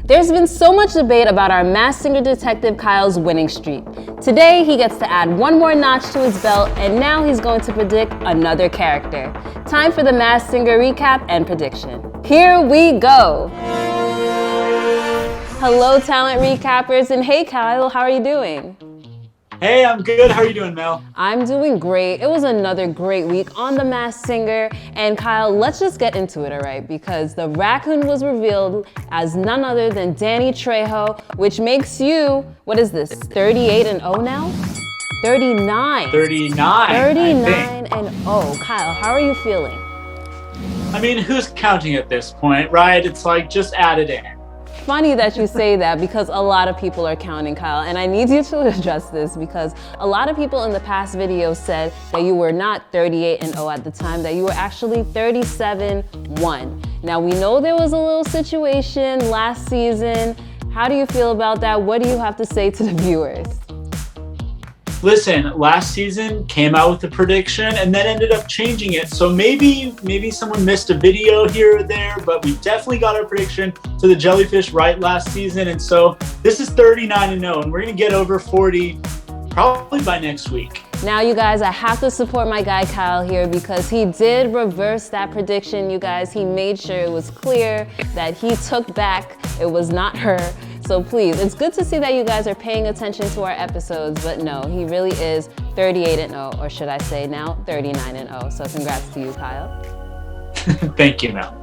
There's been so much debate about our Masked Singer detective Kyle's winning streak. Today, he gets to add one more notch to his belt, and now he's going to predict another character. Time for the Masked Singer recap and prediction. Here we go! Hello, talent recappers, and hey Kyle, how are you doing? Hey, I'm good. How are you doing, Mel? I'm doing great. It was another great week on The Masked Singer. And Kyle, let's just get into it, all right? Because the raccoon was revealed as none other than Danny Trejo, which makes you, what is this, 38-0 now? 39. 39-0. Kyle, how are you feeling? I mean, who's counting at this point, right? It's like, just add it in. Funny that you say that because a lot of people are counting, Kyle, and I need you to address this because a lot of people in the past videos said that you were not 38-0 at the time, that you were actually 37-1. Now we know there was a little situation last season. How do you feel about that? What do you have to say to the viewers? Listen, last season came out with a prediction and then ended up changing it. So maybe someone missed a video here or there, but we definitely got our prediction to the jellyfish right last season. And so this is 39-0, and we're gonna get over 40 probably by next week. Now, you guys, I have to support my guy Kyle here because he did reverse that prediction, you guys. He made sure it was clear that he took back it was not her. So please, it's good to see that you guys are paying attention to our episodes, but no, he really is 38-0, or should I say now 39-0. So congrats to you, Kyle. Thank you, Mel.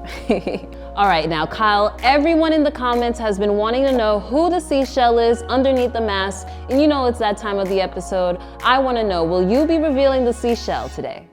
All right, now Kyle, everyone in the comments has been wanting to know who the seashell is underneath the mask, and you know it's that time of the episode. I want to know, will you be revealing the seashell today?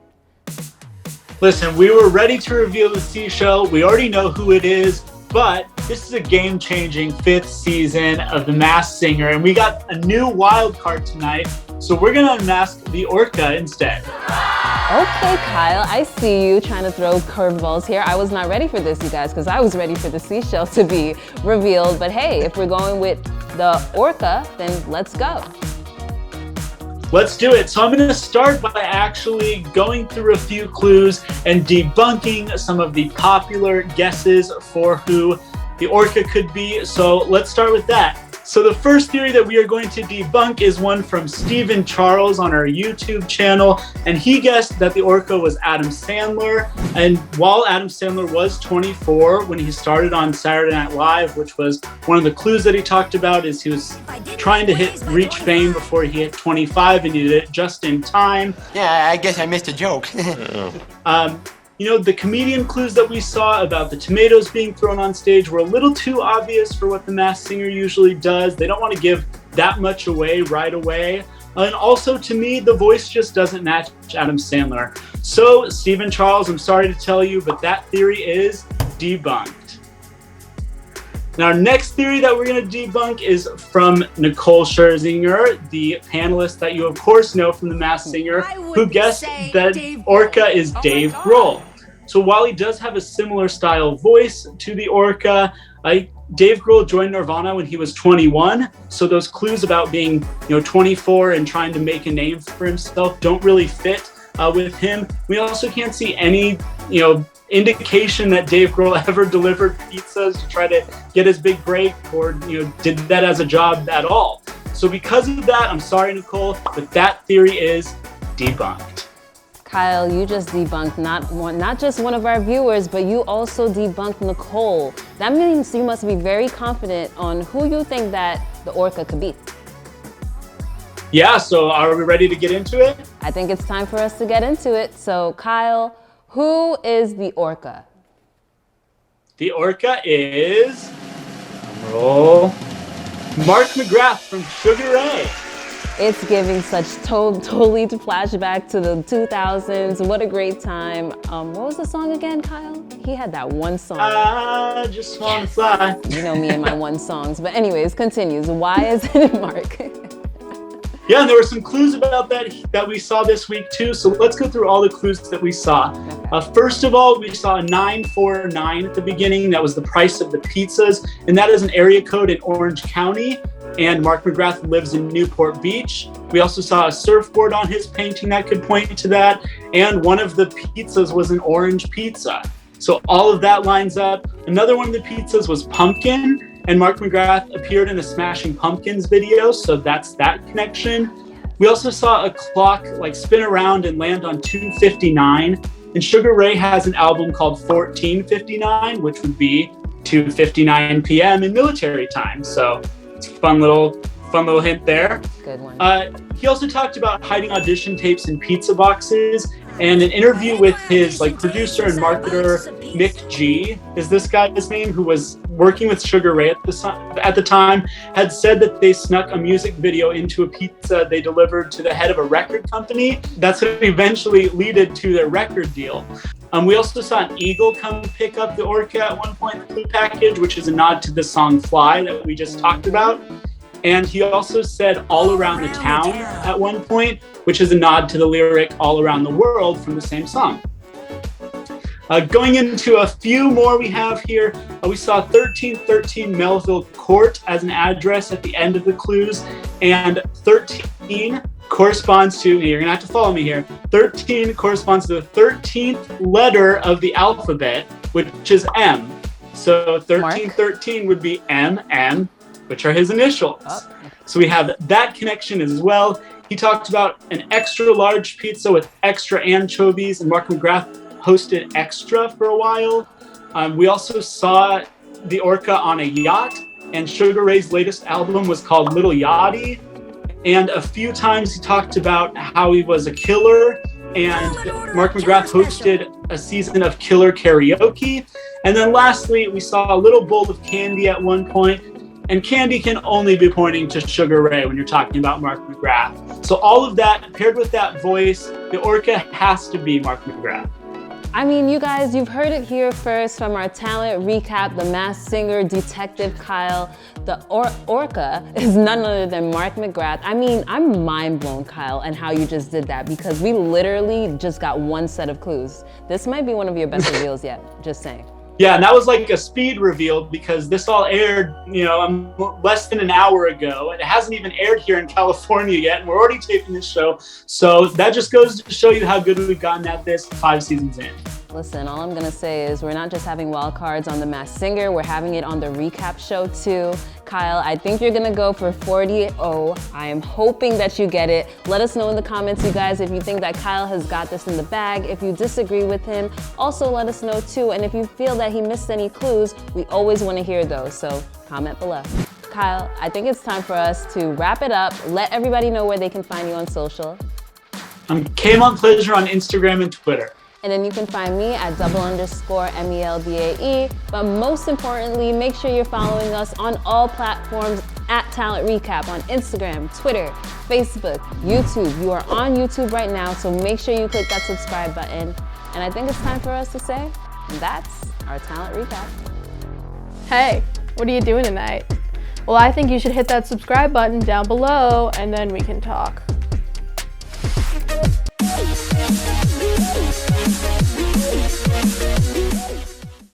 Listen, we were ready to reveal the seashell. We already know who it is, but this is a game-changing 5th season of The Masked Singer, and we got a new wild card tonight, so we're gonna unmask the Orca instead. Okay, Kyle, I see you trying to throw curveballs here. I was not ready for this, you guys, because I was ready for the seashell to be revealed. But hey, if we're going with the Orca, then let's go. Let's do it. So I'm going to start by actually going through a few clues and debunking some of the popular guesses for who the Orca could be. So let's start with that. So the first theory that we are going to debunk is one from Stephen Charles on our YouTube channel, and he guessed that the Orca was Adam Sandler. And while Adam Sandler was 24 when he started on Saturday Night Live, which was one of the clues that he talked about, is he was trying to reach fame before he hit 25, and he did it just in time. Yeah, I guess I missed a joke. You know, the comedian clues that we saw about the tomatoes being thrown on stage were a little too obvious for what the Masked Singer usually does. They don't want to give that much away right away. And also, to me, the voice just doesn't match Adam Sandler. So, Stephen Charles, I'm sorry to tell you, but that theory is debunked. Now, our next theory that we're going to debunk is from Nicole Scherzinger, the panelist that you, of course, know from The Masked Singer, who guessed that Orca is Dave Grohl. So while he does have a similar style voice to the Orca, Dave Grohl joined Nirvana when he was 21. So those clues about being, 24 and trying to make a name for himself don't really fit with him. We also can't see any, indication that Dave Grohl ever delivered pizzas to try to get his big break or, did that as a job at all. So because of that, I'm sorry, Nicole, but that theory is debunked. Kyle, you just debunked not just one of our viewers, but you also debunked Nicole. That means you must be very confident on who you think that the Orca could be. Yeah, so are we ready to get into it? I think it's time for us to get into it. So Kyle, who is the Orca? The Orca is, Mark McGrath from Sugar Ray. It's giving such totally flashback to the 2000s. What a great time. What was the song again, Kyle? He had that one song. I just want to fly. You know me and my one songs. But anyways, continues. Why is it Mark? Yeah, and there were some clues about that we saw this week too. So let's go through all the clues that we saw. Okay. First of all, we saw a 949 at the beginning. That was the price of the pizzas. And that is an area code in Orange County. And Mark McGrath lives in Newport Beach. We also saw a surfboard on his painting that could point to that. And one of the pizzas was an orange pizza. So all of that lines up. Another one of the pizzas was pumpkin. And Mark McGrath appeared in a Smashing Pumpkins video, so that's that connection. We also saw a clock like spin around and land on 2:59. And Sugar Ray has an album called 14:59, which would be 2:59 p.m. in military time. So it's a fun little hint there. Good one. He also talked about hiding audition tapes in pizza boxes, and an interview with his producer and marketer Mick G is this guy's name, who was working with Sugar Ray at the time, had said that they snuck a music video into a pizza they delivered to the head of a record company. That's what eventually led to their record deal. We also saw an eagle come pick up the Orca at one point in the clue package, which is a nod to the song Fly that we just talked about. And he also said All Around the Town at one point, which is a nod to the lyric All Around the World from the same song. Going into a few more we have here, we saw 1313 Melville Court as an address at the end of the clues, and 13 corresponds to, you're gonna have to follow me here, 13 corresponds to the 13th letter of the alphabet, which is M. So 1313 would be MM, which are his initials. So we have that connection as well. He talked about an extra large pizza with extra anchovies, and Mark McGrath hosted Extra for a while. We also saw the Orca on a yacht, and Sugar Ray's latest album was called Little Yachty. And a few times he talked about how he was a killer, and Mark McGrath hosted a season of Killer Karaoke. And then lastly, we saw a little bowl of candy at one point, and candy can only be pointing to Sugar Ray when you're talking about Mark McGrath. So all of that paired with that voice, the Orca has to be Mark McGrath. I mean, you guys, you've heard it here first from our talent recap, the Masked Singer, Detective Kyle. The Orca is none other than Mark McGrath. I mean, I'm mind blown, Kyle, and how you just did that, because we literally just got one set of clues. This might be one of your best reveals yet, just saying. Yeah, and that was like a speed reveal because this all aired, less than an hour ago, and it hasn't even aired here in California yet, and we're already taping this show. So that just goes to show you how good we've gotten at this 5 seasons in. Listen, all I'm gonna say is we're not just having wildcards on the Masked Singer, we're having it on the recap show too. Kyle, I think you're gonna go for 40-0. I am hoping that you get it. Let us know in the comments, you guys, if you think that Kyle has got this in the bag. If you disagree with him, also let us know too. And if you feel that he missed any clues, we always wanna hear those, so comment below. Kyle, I think it's time for us to wrap it up. Let everybody know where they can find you on social. I'm Kmon Pleasure on Instagram and Twitter. And then you can find me at _MELDAE. But most importantly, make sure you're following us on all platforms at Talent Recap on Instagram, Twitter, Facebook, YouTube. You are on YouTube right now, so make sure you click that subscribe button. And I think it's time for us to say, that's our Talent Recap. Hey, what are you doing tonight? Well, I think you should hit that subscribe button down below, and then we can talk. We'll be right back.